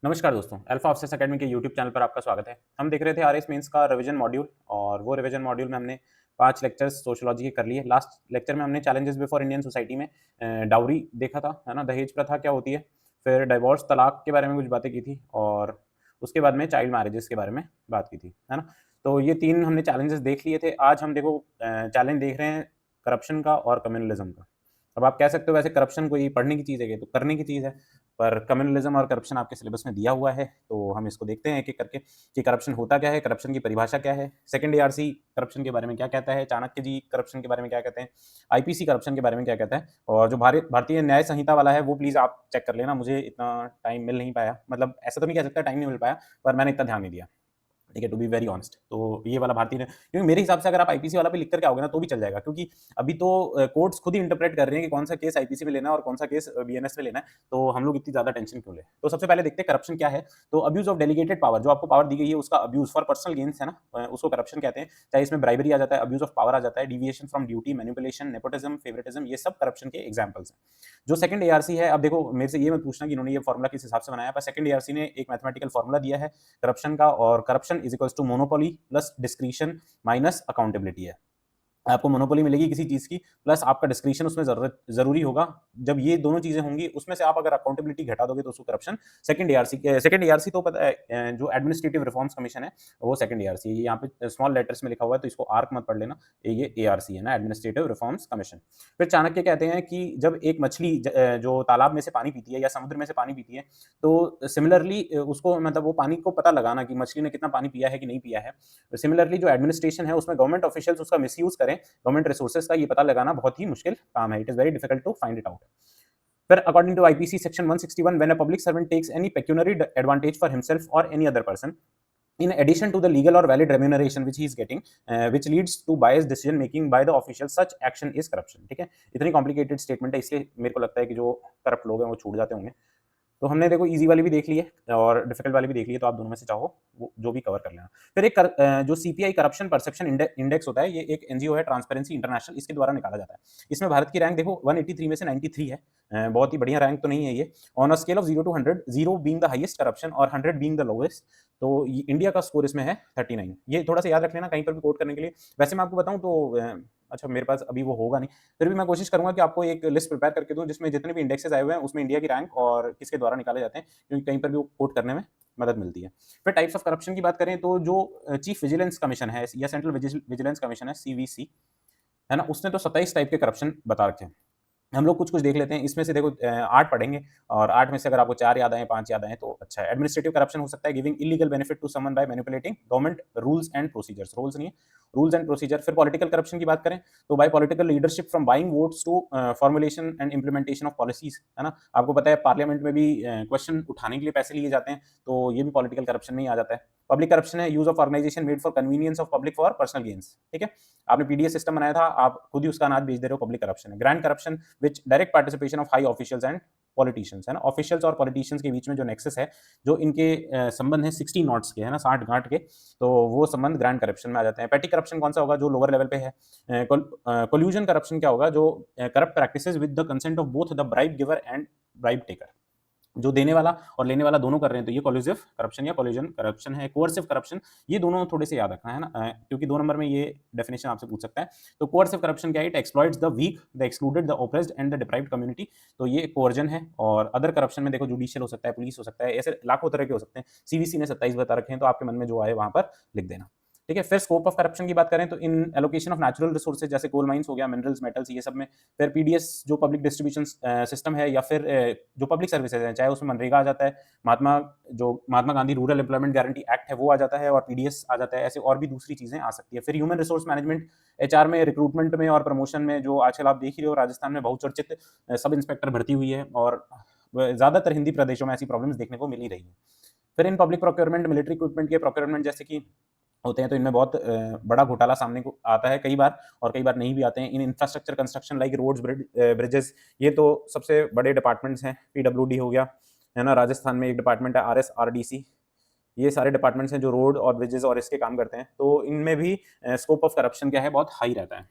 नमस्कार दोस्तों, alpha officers academy के यूट्यूब चैनल पर आपका स्वागत है। हम देख रहे थे आरएस मेंस का रिवीजन मॉड्यूल और वो रिवीजन मॉड्यूल में हमने 5 लेक्चर्स सोशियोलॉजी के कर लिए। लास्ट लेक्चर में हमने चैलेंजेस बिफोर इंडियन सोसाइटी में डाउरी देखा था, है ना? दहेज प्रथा क्या होती है, फिर डिवोर्स तलाक के बारे में कुछ बातें की थी और उसके बाद में चाइल्ड मैरेजेस के बारे में बात की थी, है ना? तो ये 3 हमने चैलेंजेस देख लिए थे। आज हम देखो चैलेंज देख रहे हैं करप्शन का और कम्युनलिज्म का। अब आप कह सकते हो वैसे करप्शन कोई पढ़ने की चीज़ है, ये तो करने की चीज़ है। पर कम्युनलिज्म और करप्शन आपके सिलेबस में दिया हुआ है, तो हम इसको देखते हैं एक-एक करके कि करप्शन होता क्या है, करप्शन की परिभाषा क्या है, सेकंड एआरसी करप्शन के बारे में क्या कहता है, चाणक्य जी करप्शन के बारे में क्या कहते हैं, आईपीसी करप्शन के बारे में क्या कहता है और जो भारतीय न्याय संहिता वाला है, वो प्लीज़ आप चेक कर लेना। मुझे इतना टाइम मिल नहीं पाया, मतलब ऐसा तो नहीं कह सकता टाइम नहीं मिल पाया, पर मैंने इतना ध्यान नहीं दिया। ठीक है, टू बी वेरी ऑनेस्ट। तो ये वाला भारतीय क्योंकि मेरे हिसाब से अगर आप आईपीसी वाला भी लिख कर के आओगे ना, तो भी चल जाएगा क्योंकि अभी तो कोर्ट्स खुद ही इंटरप्रेट कर रहे हैं कि कौन सा केस आईपीसी में लेना है और कौन सा केस बीएनएस में लेना है, तो हम लोग इतनी ज़्यादा टेंशन क्यों लें? तो सबसे पहले देखते हैं करप्शन क्या है। तो अब्यूज़ ऑफ डेलीगेटेड पावर, जो आपको पावर दी गई है उसका अब्यूज़ फॉर पर्सनल गेन्स है ना, उसको करप्शन कहते हैं। चाहे इसमें ब्राइबरी आ जाता है, अब्यूज़ ऑफ पावर आ जाता है, deviation from duty, manipulation, nepotism, favouritism, ये सब करप्शन के एग्जांपल्स हैं। जो सेकंड एआरसी है, अब देखो मेरे से ये मत पूछना कि इन्होंने ये फॉर्मूला किस हिसाब से बनाया है, पर सेकंड एआरसी ने एक मैथमेटिकल फॉर्मूला दिया है करप्शन का, और corruption is equals to monopoly plus discretion minus accountability है। आपको मोनोपोली मिलेगी किसी चीज़ की, प्लस आपका डिस्क्रिशन उसमें ज़रूरी होगा। जब ये दोनों चीज़ें होंगी, उसमें से आप अगर अकाउंटेबिलिटी घटा दोगे तो उसको करप्शन सेकंड एआरसी तो पता है जो एडमिनिस्ट्रेटिव रिफॉर्म्स कमीशन है, वो सेकंड एआरसी है। यहाँ पे स्मॉल लेटर्स में लिखा हुआ है, तो इसको आर्क मत पढ़ लेना। ये एआरसी है ना, एडमिनिस्ट्रेटिव रिफॉर्म्स कमीशन। फिर चाणक्य कहते हैं कि जब एक मछली जो तालाब में से पानी पीती है या समुद्र में से पानी पीती है, तो सिमिलरली उसको मतलब वो पानी को पता लगाना कि मछली ने कितना पानी पिया है कि नहीं पिया है। सिमिलरली जो एडमिनिस्ट्रेशन है, उसमें गवर्नमेंट ऑफिशियल्स उसका मिसयूज़ करें, गवर्नमेंट रिसोर्सेज का ये पता लगाना बहुत ही मुश्किल काम है। It is very difficult to find it out. फिर according to IPC section 161, when a public servant takes any pecuniary advantage for himself और any other person in addition to the legal or valid remuneration which he is getting, which leads to biased decision making by the official, such action is corruption। ठीक है, इतनी complicated statement है, इसलिए मेरे को लगता है कि जो करप्ट लोग हैं वो छूट जाते होंगे। तो हमने देखो ईज़ी वाली भी देख ली है और डिफिकल्ट वाली भी देख ली है, तो आप दोनों में से चाहो वो जो भी कवर कर लेना। फिर जो सीपीआई करप्शन परसेप्शन इंडेक्स होता है, ये एक एनजीओ है, ट्रांसपेरेंसी इंटरनेशनल, इसके द्वारा निकाला जाता है। इसमें भारत की रैंक देखो 183 में से 93 है। बहुत ही बढ़िया रैंक तो नहीं है ये। On a scale of 0 to 100, 0 being the highest corruption और 100 बीइंग द लोवेस्ट, तो इंडिया का स्कोर इसमें है 39। ये थोड़ा सा याद रख लेना कहीं पर भी कोट करने के लिए। वैसे मैं आपको बताऊं तो अच्छा, मेरे पास अभी वो होगा नहीं, फिर भी मैं कोशिश करूंगा कि आपको एक लिस्ट प्रिपेयर करके दूं जिसमें जितने भी इंडेक्सेस आए हुए हैं उसमें इंडिया की रैंक और किसके द्वारा निकाले जाते हैं, क्योंकि कहीं पर भी वो कोट करने में मदद मिलती है। फिर टाइप्स ऑफ करप्शन की बात करें तो जो चीफ विजिलेंस कमीशन है या सेंट्रल विजिलेंस कमीशन है, सीवीसी, है ना, उसने तो 27 टाइप के करप्शन बता रखे हैं। हम लोग कुछ-कुछ देख लेते हैं। इसमें से देखो 8 पढ़ेंगे और 8 में से अगर आपको 4 याद आएँ, 5 याद आएँ तो अच्छा है। एडमिनिस्ट्रेटिव करप्शन हो सकता है giving illegal benefit to someone by manipulating government rules and procedures. Rules नहीं है, रूल्स एंड प्रोसीजर। फिर पॉलिटिकल करप्शन की बात करें तो by political leadership from buying votes to formulation and implementation of policies, है ना? आपको पता है पार्लियामेंट में भी क्वेश्चन उठाने के लिए पैसे लिए जाते हैं, तो ये भी पॉलिटिकल करप्शन में ही आ जाता है। पब्लिक करप्शन है use of organisation made for convenience of public for personal gains. ठीक है? आपने पीडीएस सिस्टम बनाया था, आप खुद ही उसका अनाज बेच दे रहे हो, पब्लिक करप्शन है। Grand corruption which direct participation of high officials and politicians, है ना? ऑफिशियल्स और पॉलिटिशियंस के बीच में जो नेक्सस है, जो इनके संबंध है 60 नॉट्स के, है ना, 60 गांठ के, तो वो संबंध ग्रैंड करप्शन में आ जाते हैं। पेटी करप्शन कौन सा होगा, जो लोअर लेवल पे है। कोल्यूजन करप्शन क्या होगा, जो corrupt practices with the consent of both the bribe giver and bribe taker, जो देने वाला और लेने वाला दोनों कर रहे हैं, तो ये कोल्यूसिव करप्शन या कोलिजन करप्शन है। कोअर्सिव करप्शन, ये दोनों थोड़े से याद रखना है ना, क्योंकि 2 नंबर में ये डेफिनेशन आपसे पूछ सकता है। तो कोअर्सिव करप्शन क्या है, it exploits the weak, the excluded, the oppressed and the deprived community, तो ये कोअर्जन है। और अदर करप्शन में देखो जुडिशियल हो सकता है, पुलिस हो सकता है, ऐसे लाखों तरह के हो सकते हैं। सीवीसी ने 27 बता रखे हैं, तो आपके मन में जो आए वहां पर लिख देना। ठीक है, फिर स्कोप ऑफ करप्शन की बात करें तो इन एलोकेशन ऑफ नेचुरल रिसोर्सेज, जैसे कोल माइंस हो गया, मिनरल्स, मेटल्स, ये सब में। फिर पीडीएस जो पब्लिक डिस्ट्रीब्यूशन सिस्टम है, या फिर जो पब्लिक सर्विसेज है, चाहे उसमें मनरेगा आ जाता है, Mahatma Gandhi rural employment guarantee act है वो आ जाता है, और पीडीएस आ जाता है। ऐसे और भी दूसरी चीजें आ सकती है। फिर ह्यूमन रिसोर्स मैनेजमेंट, एचआर में, रिक्रूटमेंट में और प्रमोशन में, जो आजकल आप देख ही रहे हो राजस्थान में बहुचर्चित सब इंस्पेक्टर भर्ती हुई है, और ज्यादातर हिंदी प्रदेशों में ऐसी प्रॉब्लम्स देखने को मिल ही रही है। फिर in public procurement, military equipment के प्रोक्योरमेंट जैसे कि होते हैं, तो इनमें बहुत बड़ा घोटाला सामने को आता है कई बार, और कई बार नहीं भी आते हैं। In infrastructure construction like roads, bridges, ये तो सबसे बड़े डिपार्टमेंट्स हैं। पीडब्ल्यूडी हो गया, है ना, राजस्थान में एक डिपार्टमेंट है आरएसआरडीसी, ये सारे डिपार्टमेंट्स हैं जो रोड और ब्रिजेस और इसके काम करते हैं, तो इनमें भी स्कोप ऑफ करप्शन क्या है, बहुत हाई रहता है।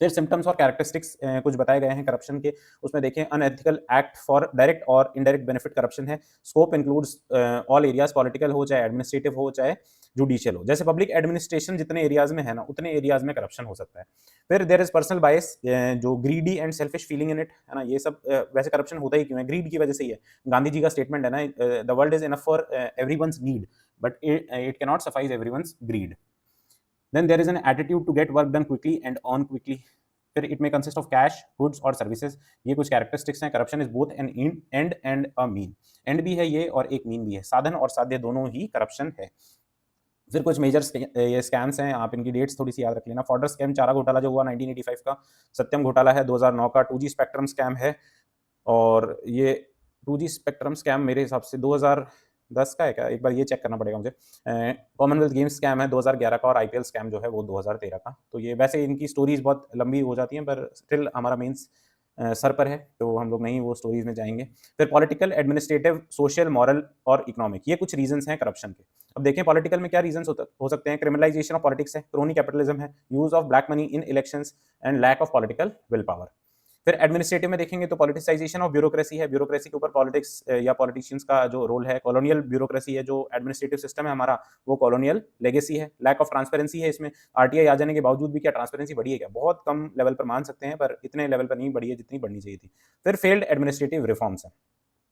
फिर सिम्टम्स और कैरेक्टरिस्टिक्स कुछ बताए गए हैं करप्शन के, उसमें देखें अनएथिकल एक्ट फॉर डायरेक्ट और इनडायरेक्ट बेनिफिट करप्शन है। Scope includes all areas, political हो चाहे एडमिनिस्ट्रेटिव हो चाहे जुडिशियल हो। जैसे पब्लिक एडमिनिस्ट्रेशन जितने एरियाज में है ना, उतने एरियाज में करप्शन हो सकता है। फिर देयर इज पर्सनल बायस, जो greedy and selfish feeling in it, है ना, ये सब वैसे करप्शन होता ही क्यों है, ग्रीड की वजह से ही है। गांधी जी का स्टेटमेंट है ना, the world is enough for everyone's need but it can not satisfy everyone's greed. Then there is an attitude to get work done quickly and on quickly. फिर it may consist of cash, goods और services. ये कुछ characteristics हैं। Corruption is both an end and a mean, end भी है ये और एक मीन भी है, साधन और साध्य दोनों ही करप्शन है। फिर कुछ मेजर ये स्कैम्स हैं, आप इनकी डेट्स थोड़ी सी याद रख लेना। फॉर्डर स्कैम, चारा घोटाला जो हुआ 1985 का, सत्यम घोटाला है 2009 का, 2G स्पेक्ट्रम स्कैम है, और ये 2G स्पेक्ट्रम स्कैम मेरे हिसाब से 2010 का है क्या, एक बार ये चेक करना पड़ेगा मुझे। कॉमनवेल्थ गेम्स स्कैम है 2011 का, और आईपीएल स्कैम जो है वो 2013 का। तो ये वैसे इनकी स्टोरीज बहुत लंबी हो जाती हैं, पर स्टिल हमारा मेंस सर पर है तो हम लोग नहीं वो स्टोरीज में जाएंगे। फिर पॉलिटिकल, एडमिनिस्ट्रेटिव, सोशल, मॉरल और इकोनॉमिक, ये कुछ रीजंस हैं करप्शन के। अब देखें पॉलिटिकल में क्या रीजंस हो सकते हैं। क्रिमिनलाइजेशन ऑफ पॉलिटिक्स है, क्रोनी कैपिटलिज्म है, use of black money in elections and lack of political will power. फिर एडमिनिस्ट्रेटिव में देखेंगे तो पॉलिटिसाइजेशन ऑफ ब्यूरोक्रेसी है, ब्यूरोक्रेसी के ऊपर पॉलिटिक्स या पॉलिटिशियंस का जो रोल है। कॉलोनियल ब्यूरोक्रेसी है, जो एडमिनिस्ट्रेटिव सिस्टम है हमारा वो कॉलोनियल लेगेसी है। लैक ऑफ ट्रांसपेरेंसी है, इसमें आरटीआई आ जाने के बावजूद भी क्या ट्रांसपेरेंसी बढ़ी है क्या, बहुत कम लेवल पर मान सकते हैं, पर इतने लेवल पर नहीं बढ़ी है जितनी बढ़नी चाहिए थी। फिर फेल्ड एडमिनिस्ट्रेटिव रिफॉर्म्स है,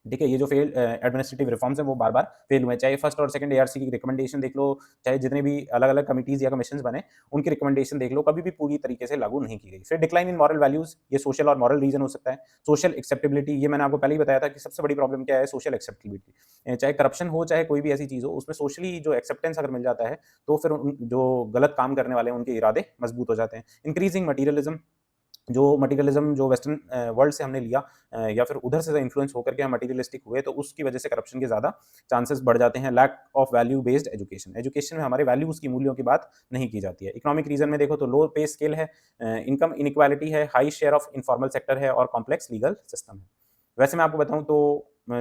ठीक है, ये जो फेल एडमिनिस्ट्रेटिव रिफॉर्म्स हैं वो बार बार फेल हुए, चाहे फर्स्ट और सेकंड एआरसी की रिकमेंडेशन देख लो, चाहे जितने भी अलग अलग कमिटीज या कमीशन बने उनकी रिकमेंडेशन देख लो, कभी भी पूरी तरीके से लागू नहीं की गई। फिर डिक्लाइन इन मॉरल वैल्यूज, ये सोशल और मॉरल रीजन हो सकता है। सोशल एक्सेप्टेबिलिटी, ये मैंने आपको पहले ही बताया था कि सबसे बड़ी प्रॉब्लम क्या है, सोशल एक्सेप्टेबिलिटी। चाहे करप्शन हो चाहे कोई भी ऐसी चीज हो, उसमें सोशली जो एक्सेप्टेंस अगर मिल जाता है तो फिर जो गलत काम करने वाले हैं उनके इरादे मजबूत हो जाते हैं। इंक्रीजिंग मटीरियलिज्म, जो मटीरियलिज्म जो वेस्टर्न वर्ल्ड से हमने लिया या फिर उधर से इन्फ्लुएंस होकर के हम मटीरियलिस्टिक हुए, तो उसकी वजह से करप्शन के ज़्यादा चांसेस बढ़ जाते हैं। Lack of value based education, education में हमारे वैल्यूज़ की, मूल्यों की बात नहीं की जाती है। इकोनॉमिक रीजन में देखो तो लो पे स्केल है, इनकम इनइक्वालिटी है, high share of informal sector है, और कॉम्प्लेक्स लीगल सिस्टम है। वैसे मैं आपको बताऊं तो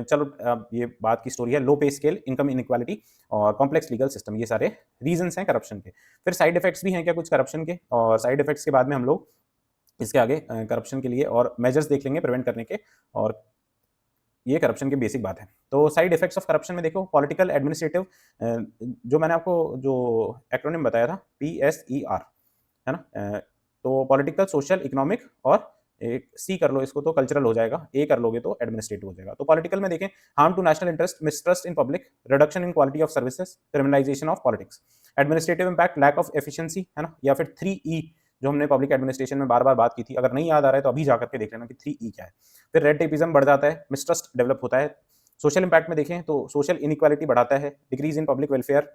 चलो ये बात की स्टोरी है, लो पे स्केल, इनकम इनइक्वालिटी और कॉम्प्लेक्स लीगल सिस्टम, ये सारे रीजंस हैं करप्शन के। फिर साइड इफेक्ट्स भी हैं क्या कुछ करप्शन के, और साइड इफेक्ट्स के बाद में हम लोग इसके आगे करप्शन के लिए और मेजर्स देख लेंगे प्रिवेंट करने के, और ये करप्शन की बेसिक बात है। तो साइड इफेक्ट्स ऑफ करप्शन में देखो पॉलिटिकल, एडमिनिस्ट्रेटिव, जो मैंने आपको जो एक्रोनिम बताया था PSER, है ना, तो पॉलिटिकल, सोशल, इकोनॉमिक, और एक सी कर लो इसको तो कल्चरल हो जाएगा, ए कर लोगे तो एडमिनिस्ट्रेटिव हो जाएगा। तो पॉलिटिकल में देखें harm to national interest, mistrust in public, reduction in quality of services, criminalisation of politics. Administrative impact, lack of efficiency, है ना, या फिर 3E जो हमने पब्लिक एडमिनिस्ट्रेशन में बार बार बात की थी, अगर नहीं याद आ रहा है तो अभी जाकर के देख लेना कि 3E क्या है। फिर रेड टेपिज्म बढ़ जाता है, मिसट्रस्ट डेवलप होता है। सोशल इंपैक्ट में देखें तो सोशल इनइक्वालिटी बढ़ाता है, decrease in public welfare,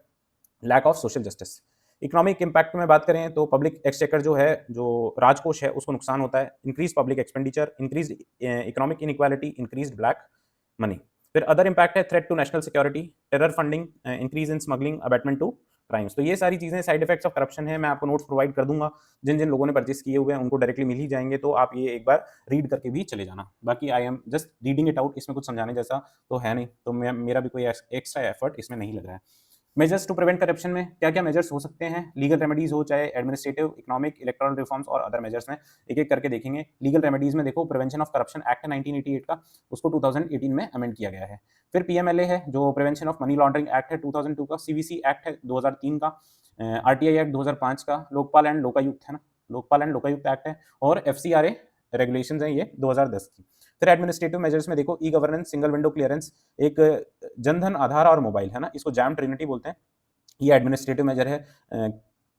lack of social justice. Economic impact में बात करें तो पब्लिक एक्सचेकर जो है, जो राजकोष है, उसको नुकसान होता है। Increase public expenditure, increase economic inequality, increase black money. फिर अदर इंपैक्ट है threat to national security, terror funding, increase in smuggling, abetment to crimes. तो ये सारी चीजें साइड इफेक्ट्स ऑफ करप्शन है। मैं आपको नोट्स प्रोवाइड कर दूंगा, जिन जिन लोगों ने परचेस किए हुए हैं उनको डायरेक्टली मिल ही जाएंगे, तो आप ये एक बार रीड करके भी चले जाना। बाकी I am just reading it out, इसमें कुछ समझाने जैसा तो है नहीं, तो मेरा भी कोई एक्स्ट्रा एफर्ट इसमें नहीं लग रहा है। मेजर्स टू प्रिवेंट करप्शन में क्या क्या मेजर्स हो सकते हैं, लीगल रेमेडीज हो चाहे एडमिनिस्ट्रेटिव, इकोनॉमिक, इलेक्टोरल रिफॉर्म्स और अदर मेजर्स में एक एक करके देखेंगे। लीगल रेमेडीज में देखो प्रिवेंशन ऑफ करप्शन एक्ट 1988 का, उसको 2018 में अमेंड किया गया है। फिर PMLA है जो prevention of money laundering act है 2002 का, CVC एक्ट है 2003 का, RTI एक्ट 2005 का, लोकपाल एंड लोकायुक्त है ना, लोकपाल एंड लोकायुक्त एक्ट है, और FCRA रेगुलेशंस हैं ये 2010 की। फिर एडमिनिस्ट्रेटिव मेजर्स में देखो e governance, single window clearance, एक जनधन, आधार और मोबाइल, है ना, इसको जैम ट्रिनिटी बोलते हैं, ये एडमिनिस्ट्रेटिव मेजर है।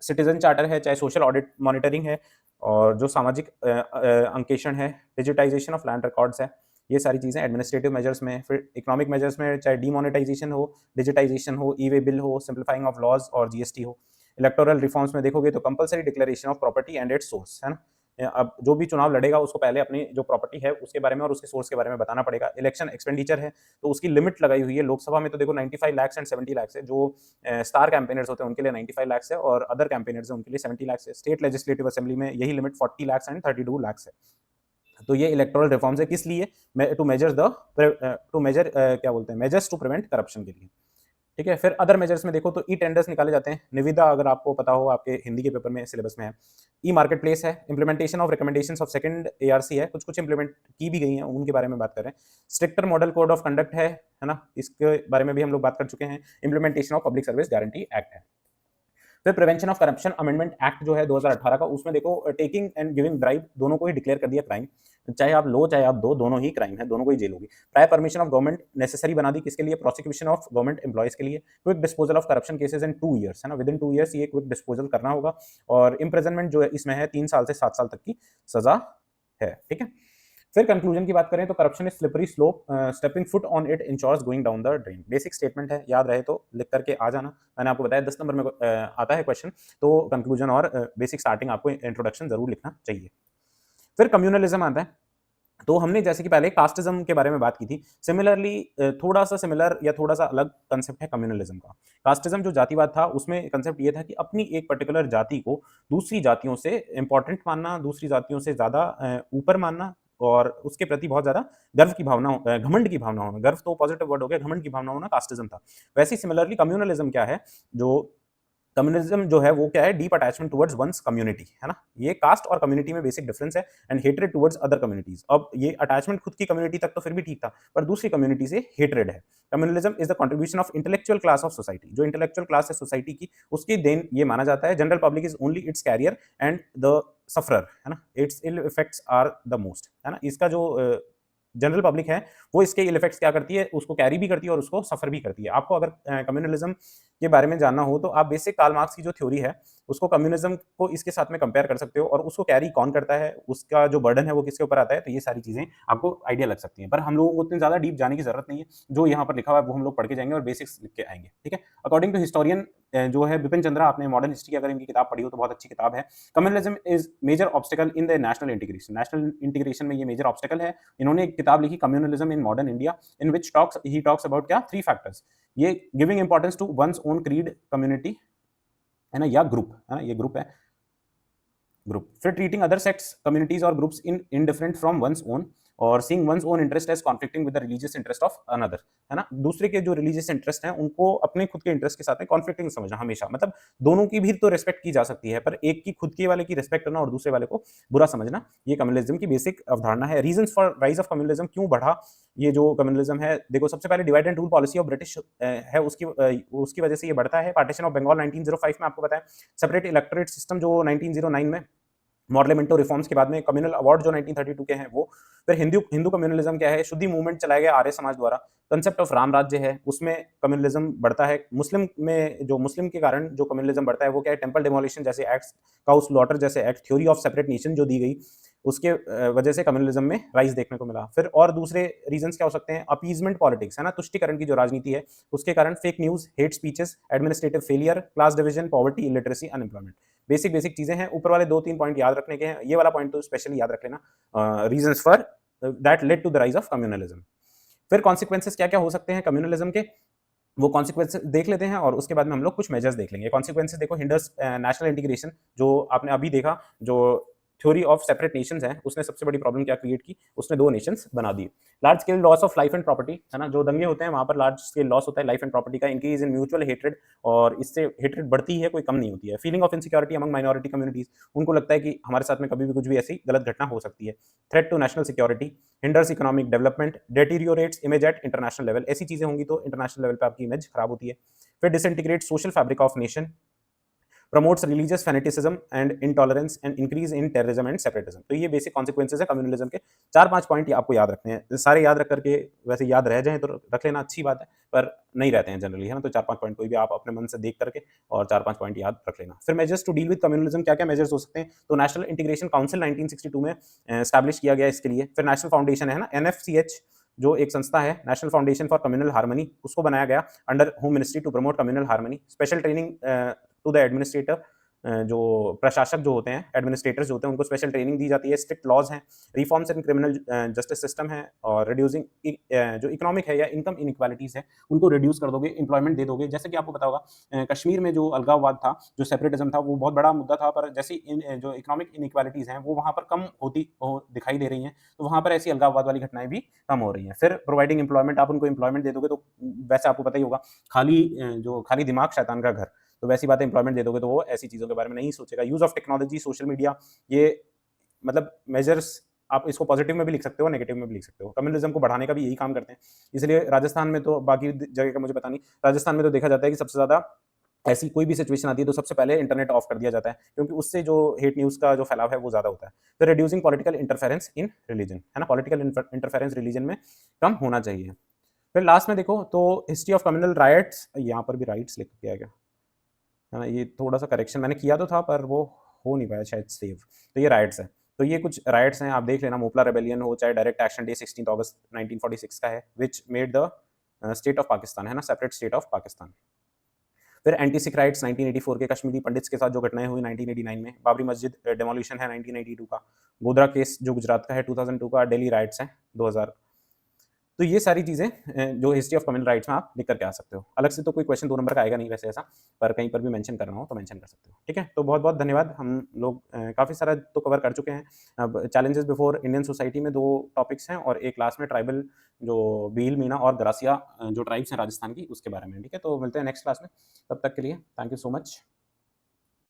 सिटीजन चार्टर है, चाहे सोशल ऑडिट मॉनिटरिंग है, और जो सामाजिक अंकेक्षण है, डिजिटाइजेशन ऑफ लैंड रिकॉर्ड्स है, ये सारी चीज़ें एडमिनिस्ट्रेटिव मेजर्स में। फिर इकोनॉमिक मेजर्स में चाहे डीमोनेटाइजेशन हो, डिजिटाइजेशन हो, ई वे बिल हो, सिंप्लीफाइंग ऑफ लॉज और GST हो। इलेक्टोरल रिफॉर्म्स में देखोगे तो compulsory declaration of property and it's source, है ना, अब जो भी चुनाव लड़ेगा उसको पहले अपनी जो प्रॉपर्टी है उसके बारे में और उसके सोर्स के बारे में बताना पड़ेगा। इलेक्शन एक्सपेंडिचर है तो उसकी लिमिट लगाई हुई है। लोकसभा में तो देखो 95 लाख एंड 70 लाख है, जो स्टार कैंपेनर्स होते हैं उनके लिए 95 लाख है, और अदर कैंपेनर्स हैं उनके लिए 70 लाख है। स्टेट लेजिस्लेटिव असेंबली में यही लिमिट 40 लाख एंड 32 लाख है। तो ये इलेक्टोरल रिफॉर्म्स है, किस लिए, टू मेजर क्या बोलते हैं, मेजर्स टू प्रिवेंट करप्शन के लिए। ठीक है। फिर अदर मेजर्स में देखो तो ई टेंडर्स निकाले जाते हैं, निविदा अगर आपको पता हो, आपके हिंदी के पेपर में सिलेबस में है। ई मार्केट प्लेस है, implementation of recommendations of second ARC है, कुछ कुछ इंप्लीमेंट की भी गई हैं, उनके बारे में बात कर रहे हैं। Stricter model code of conduct है ना, इसके बारे में भी हम लोग बात कर चुके हैं। Implementation of public service guarantee act है। फिर prevention of corruption amendment act जो है 2018 का, उसमें देखो टेकिंग एंड गिविंग ब्राइब दोनों को ही डिक्लेयर कर दिया क्राइम, चाहे आप लो चाहे आप दो, दोनों ही क्राइम है, दोनों को ही जेल होगी। Prior permission of government necessary बना दी, किसके लिए? प्रोसिक्यूशन ऑफ गवर्नमेंट एम्प्लॉयज के लिए। Quick disposal of corruption cases in 2 years, है ना, विद इन 2 ईयर्स ये क्विक डिस्पोजल करना होगा। और इम्प्रिजनमेंट जो है इसमें है 3 साल से 7 साल तक की सजा है, ठीक है। फिर कंक्लूजन की बात करें तो corruption is slippery slope, stepping foot on it ensures going down the drain. Basic statement है, याद रहे तो लिख करके आ जाना। मैंने आपको बताया 10 नंबर में आता है क्वेश्चन, तो कंक्लूजन और बेसिक स्टार्टिंग आपको इंट्रोडक्शन जरूर लिखना चाहिए। फिर कम्युनलिज्म आता है, तो हमने जैसे कि पहले कास्टिज्म के बारे में बात की थी, सिमिलरली थोड़ा सा सिमिलर या थोड़ा सा अलग कंसेप्ट है कम्युनलिज्म का। कास्टिज्म जो जातिवाद था, उसमें कंसेप्ट ये था कि अपनी एक पर्टिकुलर जाति को दूसरी जातियों से इंपॉर्टेंट मानना, दूसरी जातियों से ज़्यादा ऊपर मानना, और उसके प्रति बहुत ज़्यादा गर्व की भावना, घमंड की भावना होना। गर्व तो पॉजिटिव वर्ड हो गया, घमंड की भावना होना कास्टिज्म था। वैसे ही सिमिलरली कम्युनलिज्म क्या है, जो कम्युनिज्म जो है वो क्या है? Deep attachment towards one's community, है ना। ये कास्ट और कम्युनिटी में बेसिक डिफरेंस है, and hatred towards other communities. अब ये अटैचमेंट खुद की कम्युनिटी तक तो फिर भी ठीक था, पर दूसरी कम्युनिटी से हेट्रेड है। Communalism is the contribution of intellectual class of society, जो इंटेलेक्चुअल क्लास है सोसाइटी की, उसकी देन ये माना जाता है। General public is only its carrier and the sufferer, है ना, its ill effects are the most, है ना। इसका जो जनरल पब्लिक है वो इसके इल इफेक्ट्स क्या करती है? उसको कैरी भी करती है और उसको सफर भी करती है। आपको अगर कम्युनलिज्म के बारे में जानना हो तो आप बेसिक कार्ल मार्क्स की जो थ्योरी है उसको कम्युनिज्म को इसके साथ में कंपेयर कर सकते हो, और उसको कैरी कौन करता है, उसका जो बर्डन है वो किसके ऊपर आता है, तो ये सारी चीजें आपको आइडिया लग सकती हैं। पर हम लोगों को उतनी ज्यादा डीप जाने की जरूरत नहीं है, जो यहाँ पर लिखा हुआ है वो हम लोग पढ़ के जाएंगे और बेसिक्स लिख के आएंगे, ठीक है। अकॉर्डिंग टू हिस्टोरियन जो है बिपिन चंद्रा, आपने मॉडर्न हिस्ट्री की अगर इनकी किताब पढ़ी हो तो बहुत अच्छी किताब है। Communalism is major obstacle in the national integration, national integration में ये मेजर ऑब्स्टिकल है। इन्होंने एक किताब लिखी communalism in modern India, in which he talks about क्या? 3 फैक्टर्स। ये giving importance to one's own creed, community, है ना, या ग्रुप, है ना, ये ग्रुप है, ग्रुप। फिर ट्रीटिंग अदर सेक्ट्स, कम्युनिटीज और groups in indifferent from one's own, और seeing one's own interest as conflicting with the religious interest of another, है ना। दूसरे के जो रिलीजियस इंटरेस्ट हैं उनको अपने खुद के इंटरेस्ट के साथ में कॉन्फ्लिक्टिंग समझना हमेशा, मतलब दोनों की भी तो रिस्पेक्ट की जा सकती है, पर एक की खुद के वाले की रिस्पेक्ट करना और दूसरे वाले को बुरा समझना, ये कम्युनलिज्म की बेसिक अवधारणा है। Reasons for rise of communalism, क्यों बढ़ा ये जो कम्युनलिज्म है? देखो, सबसे पहले divide and rule policy of British है, उसकी वजह से ये बढ़ता है। पार्टीशन ऑफ बंगाल 1905 में आपको पता है। सेपरेट इलेक्टोरेट सिस्टम जो 1909 में, मॉडलेमेंटो रिफॉर्म्स के बाद में, कम्युनल अवार्ड जो 1932 के हैं वो। फिर हिंदू हिंदू कम्युनलिज्म क्या है? शुद्धि मूवमेंट चलाया गया आर्य समाज द्वारा। कंसेप्ट ऑफ राम राज्य है, उसमें कम्युनलिज्म बढ़ता है। मुस्लिम में जो मुस्लिम के कारण जो कम्युनलिज्म बढ़ता है वो क्या है? टेंपल डिमोलिशन जैसे एक्ट्स, काउ स्लॉटर जैसे act, theory of separate nation जो दी गई, उसके वजह से कम्युनलिज्म में राइज देखने को मिला। फिर और दूसरे रीजंस क्या हो सकते हैं? अपीजमेंट पॉलिटिक्स, है ना, तुष्टिकरण की जो राजनीति है उसके कारण, fake news, hate speeches, administrative failure, class division, poverty, illiteracy, unemployment. Basic basic चीजें हैं। ऊपर वाले 2-3 पॉइंट याद रखने के हैं, ये वाला पॉइंट तो स्पेशली याद रख लेना, reasons for that led to the rise of communalism. फिर कॉन्सिक्वेंसेस क्या क्या हो सकते हैं कम्युनलिज्म के, वो कॉन्सिक्वेंसेस देख लेते हैं, और उसके बाद में हम लोग कुछ मेजर्स देख लेंगे। कॉन्सिक्वेंसेस देखो, हिंडर्स नेशनल इंटीग्रेशन, जो आपने अभी देखा, जो थ्योरी ऑफ सेपरेट नेशंस है, उसने सबसे बड़ी प्रॉब्लम क्या क्रिएट की? उसने 2 नेशंस बना दिए। Large scale loss of life and property, है ना, जो दंगे होते हैं वहां पर लार्ज स्केल लॉस होता है लाइफ एंड प्रॉपर्टी का। इंक्रीज इन म्यूचुअल हेट्रेड, और इससे हेट्रेड बढ़ती है, कोई कम नहीं होती है। Feeling of insecurity among minority communities, उनको लगता है कि हमारे साथ में कभी भी कुछ भी ऐसी गलत घटना हो सकती है। Threat to national security, hinders economic development, deteriorates image at international level, ऐसी चीजें होंगी तो इंटरनेशनल लेवल पर आपकी इमेज खराब होती है। फिर disintegrate social fabric of nation, promotes religious fanaticism and intolerance and increase in terrorism and separatism. तो ये बेसिक कॉन्सिक्वेंसेस है कम्युनलिज्म के। 4-5 पॉइंट आपको याद रखने हैं, सारे याद रख करके वैसे याद रह जाएं तो रख लेना, अच्छी बात है, पर नहीं रहते हैं जनरली, है ना। तो 4-5 पॉइंट कोई भी आप अपने मन से देख करके और 4-5 पॉइंट याद रख लेना। फिर measures to deal with communalism, क्या क्या मेजर्स हो सकते हैं? तो नेशनल इंटीग्रेशन काउंसिल 1962 में एस्टैब्लिश किया गया इसके लिए। फिर नेशनल फाउंडेशन है ना, NFCH, जो एक संस्था है, national foundation for communal harmony, उसको बनाया गया under home ministry to promote communal harmony. Special training to the administrator जो प्रशासक जो होते हैं, एडमिनिस्ट्रेटर्स जो होते हैं, उनको स्पेशल ट्रेनिंग दी जाती है, स्ट्रिक्ट लॉज़ हैं, reforms in criminal justice system है और रिड्यूसिंग जो इकोनॉमिक है या इनकम इनइक्वालिटीज़ है, उनको रिड्यूस कर दोगे, एम्प्लॉयमेंट दे दोगे। जैसे कि आपको पता होगा कश्मीर में जो अलगाववाद था, जो सेपरेटिज़्म था, वो बहुत बड़ा मुद्दा था, पर जैसे जो इकोनॉमिक इनइक्वालिटीज़ हैं, वो वहाँ पर कम होती हो दिखाई दे रही हैं, तो वहाँ पर ऐसी अलगाववाद वाली घटनाएँ भी कम हो रही हैं। फिर प्रोवाइडिंग एम्प्लॉयमेंट, आप उनको एम्प्लॉयमेंट दे दोगे तो वैसे आपको पता ही होगा, जो खाली दिमाग शैतान का घर, तो वैसी बात है, एम्प्लॉयमेंट दे दोगे तो वो ऐसी चीज़ों के बारे में नहीं सोचेगा। Use of technology, social media, ये मतलब मेजर्स आप इसको पॉजिटिव में भी लिख सकते हो, नेगेटिव में भी लिख सकते हो। कम्युनिज़्म को बढ़ाने का भी यही काम करते हैं। इसलिए राजस्थान में तो बाकी जगह का मुझे पता नहीं, राजस्थान में तो देखा जाता है कि सबसे ज़्यादा ऐसी कोई भी सिचुएशन आती है तो सबसे पहले इंटरनेट ऑफ कर दिया जाता है, क्योंकि उससे जो हेट न्यूज़ का जो फैलाव है वो ज़्यादा होता है। फिर reducing political interference in religion, है ना? पॉलिटिकल इंटरफेरेंस रिलीजन में कम होना चाहिए। फिर लास्ट में देखो तो हिस्ट्री ऑफ कम्युनल राइट्स, यहाँ पर भी राइट्स लिख दिया गया, है ना? ये थोड़ा-सा करेक्शन मैंने किया तो था पर वो हो नहीं पाया शायद सेव। तो ये राइट्स है। तो ये कुछ राइट्स हैं, आप देख लेना, मोपला रेबेलियन हो, चाहे डायरेक्ट एक्शन डे 16 अगस्त 1946 का है, which made the state of Pakistan, है ना? Separate state of Pakistan. फिर एंटी सिख राइट्स 1984 के, कश्मीरी पंडित्स के साथ जो घटनाएँ हुई 1989 में, बाबरी मस्जिद डिमोलिशन है 1982 का, गोधरा केस जो गुजरात का है 2002 का, दिल्ली राइट्स हैं 2000। तो ये सारी चीज़ें जो हिस्ट्री ऑफ कम्युनल राइट्स में आप लिख कर के आ सकते हो। अलग से तो कोई क्वेश्चन 2 नंबर का आएगा नहीं वैसे ऐसा, पर कहीं पर भी मेंशन करना हो तो मेंशन कर सकते हो। ठीक है? तो बहुत-बहुत धन्यवाद। हम लोग काफ़ी सारा तो कवर कर चुके हैं। अब चैलेंजेस बिफोर इंडियन सोसाइटी में 2 टॉपिक्स हैं और एक लास्ट में ट्राइबल जो भील, मीणा और गरासिया जो ट्राइब्स हैं राजस्थान की, उसके बारे में। ठीक है? तो मिलते हैं नेक्स्ट क्लास में। तब तक के लिए थैंक यू सो मच।